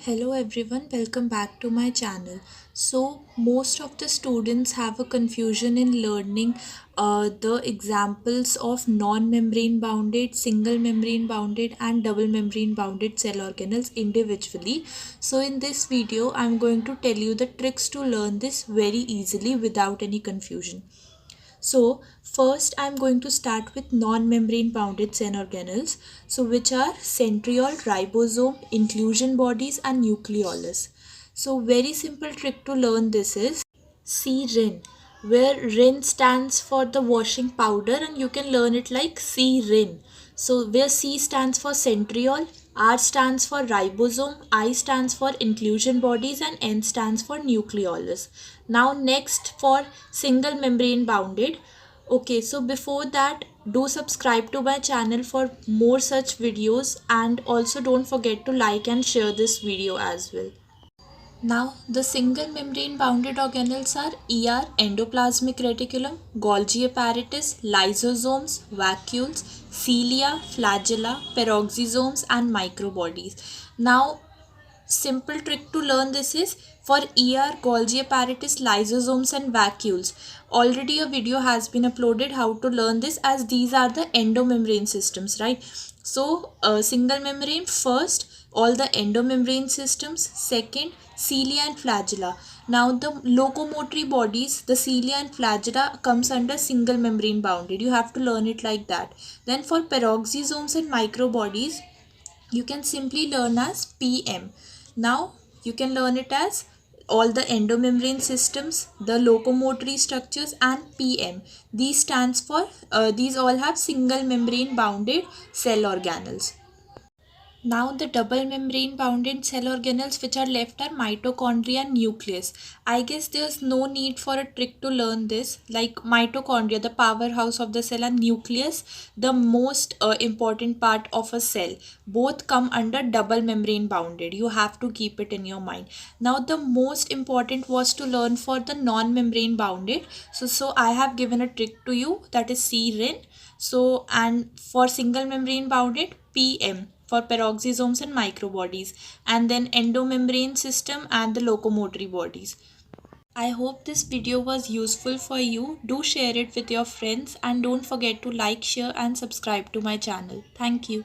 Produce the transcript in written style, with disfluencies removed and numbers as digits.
Hello everyone, welcome back to my channel. So, most of the students have a confusion in learning the examples of non-membrane bounded, single membrane bounded and double membrane bounded cell organelles individually. So, in this video, I'm going to tell you the tricks to learn this very easily without any confusion. So first I'm going to start with non-membrane bounded cell organelles, so which are centriole, ribosome, inclusion bodies and nucleolus. So very simple trick to learn this is C-RIN, where RIN stands for the washing powder and you can learn it like C-RIN. So where C stands for centriole, R stands for ribosome, I stands for inclusion bodies and N stands for nucleolus. Now next for single membrane bounded. Okay, so before that, do subscribe to my channel for more such videos and also don't forget to like and share this video as well. Now, the single membrane bounded organelles are ER, endoplasmic reticulum, Golgi apparatus, lysosomes, vacuoles, cilia, flagella, peroxisomes and microbodies. Now, simple trick to learn this is for ER, Golgi apparatus, lysosomes and vacuoles. Already a video has been uploaded how to learn this, as these are the endomembrane systems, right? So single membrane first, all the endomembrane systems, second cilia and flagella. Now the locomotory bodies, the cilia and flagella comes under single membrane bounded. You have to learn it like that. Then for peroxisomes and microbodies, you can simply learn as PM. Now you can learn it as all the endomembrane systems, the locomotory structures and PM. These stands for, these all have single membrane bounded cell organelles. Now the double membrane bounded cell organelles which are left are mitochondria and nucleus. I guess there's no need for a trick to learn this. Like mitochondria, the powerhouse of the cell, and nucleus, the most important part of a cell. Both come under double membrane bounded. You have to keep it in your mind. Now the most important was to learn for the non-membrane bounded. So I have given a trick to you, that is C-RIN. So and for single membrane bounded, PM for peroxisomes and microbodies, and then endomembrane system and the locomotory bodies. I hope this video was useful for you. Do share it with your friends and don't forget to like, share and subscribe to my channel. Thank you.